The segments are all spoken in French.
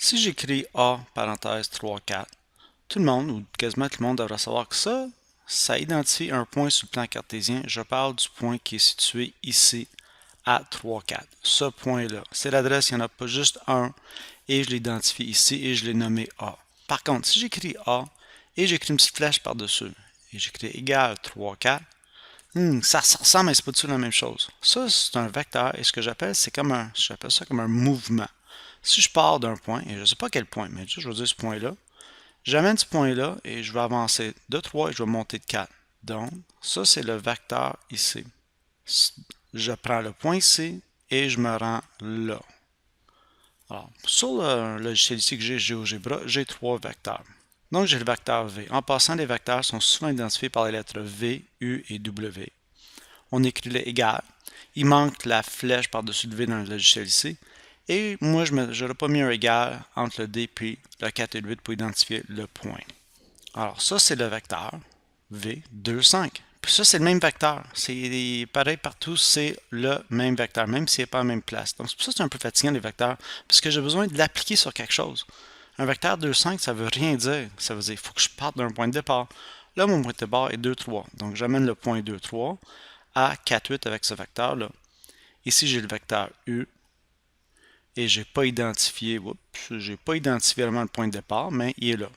Si j'écris A, parenthèse 3, 4, tout le monde, ou quasiment tout le monde, devrait savoir que ça identifie un point sur le plan cartésien. Je parle du point qui est situé ici à 3, 4. Ce point-là, c'est l'adresse, il n'y en a pas juste un, et je l'identifie ici et je l'ai nommé A. Par contre, si j'écris A et j'écris une petite flèche par-dessus, et j'écris égal 3, 4, ça ressemble, mais c'est pas du tout la même chose. Ça, c'est un vecteur, et ce que j'appelle, j'appelle ça comme un mouvement. Si je pars d'un point, et je ne sais pas quel point, mais je vais dire ce point-là, j'amène ce point-là et je vais avancer de 3 et je vais monter de 4. Donc, ça, c'est le vecteur ici. Je prends le point ici et je me rends là. Alors, sur le logiciel ici que j'ai, GeoGebra, j'ai trois vecteurs. Donc, j'ai le vecteur V. En passant, les vecteurs sont souvent identifiés par les lettres V, U et W. On écrit le égal. Il manque la flèche par-dessus le V dans le logiciel ici. Et moi, je n'aurais pas mis un égal entre le D et le 4 et le 8 pour identifier le point. Alors, ça, c'est le vecteur V, 2, 5. Puis ça, c'est le même vecteur. C'est pareil partout, c'est le même vecteur, même s'il n'est pas à la même place. Donc, c'est pour ça que c'est un peu fatigant, les vecteurs, parce que j'ai besoin de l'appliquer sur quelque chose. Un vecteur 2, 5, ça ne veut rien dire. Ça veut dire qu'il faut que je parte d'un point de départ. Là, mon point de départ est 2, 3. Donc, j'amène le point 2, 3 à 4, 8 avec ce vecteur-là. Ici, j'ai le vecteur U et j'ai pas identifié vraiment le point de départ, mais il est là.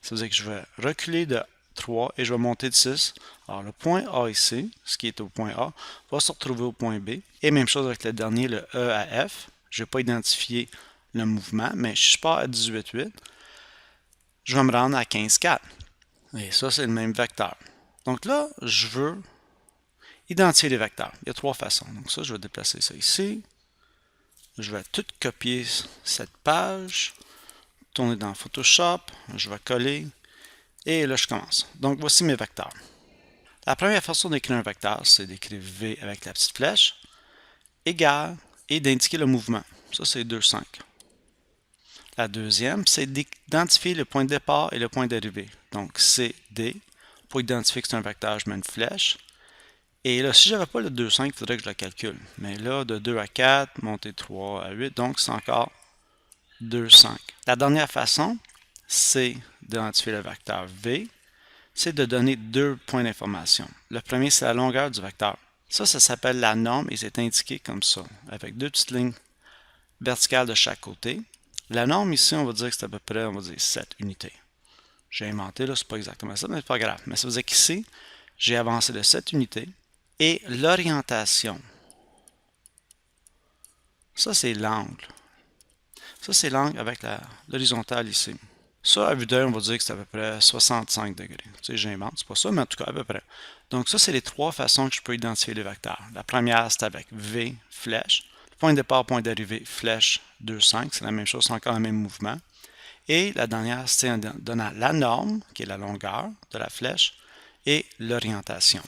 Ça veut dire que je vais reculer de 3 et je vais monter de 6. Alors, le point A ici, ce qui est au point A, va se retrouver au point B. Et même chose avec le dernier, le E à F. Je n'ai pas identifié le mouvement, mais si je pars à 18, 8, je vais me rendre à 15, 4. Et ça, c'est le même vecteur. Donc là, je veux identifier les vecteurs. Il y a trois façons. Donc ça, je vais déplacer ça ici. Je vais tout copier cette page, tourner dans Photoshop, je vais coller, et là je commence. Donc voici mes vecteurs. La première façon d'écrire un vecteur, c'est d'écrire V avec la petite flèche, égal, et d'indiquer le mouvement. Ça, c'est 2, 5. La deuxième, c'est d'identifier le point de départ et le point d'arrivée. Donc C, D. Pour identifier que c'est un vecteur, je mets une flèche. Et là, si je n'avais pas le 2, 5, il faudrait que je le calcule. Mais là, de 2 à 4, monter de 3 à 8, donc c'est encore 2, 5. La dernière façon, c'est d'identifier le vecteur V, c'est de donner deux points d'information. Le premier, c'est la longueur du vecteur. Ça s'appelle la norme et c'est indiqué comme ça, avec deux petites lignes verticales de chaque côté. La norme ici, on va dire que c'est à peu près, on va dire 7 unités. J'ai inventé, là, c'est pas exactement ça, mais c'est pas grave. Mais ça veut dire qu'ici, j'ai avancé de 7 unités. Et l'orientation, ça c'est l'angle. Ça c'est l'angle avec l'horizontale ici. Ça, à vue d'œil, on va dire que c'est à peu près 65 degrés. Tu sais, j'invente, c'est pas ça, mais en tout cas, à peu près. Donc ça, c'est les trois façons que je peux identifier les vecteurs. La première, c'est avec V, flèche. Point de départ, point d'arrivée, flèche, 2, 5. C'est la même chose, c'est encore le même mouvement. Et la dernière, c'est en donnant la norme, qui est la longueur de la flèche, et l'orientation.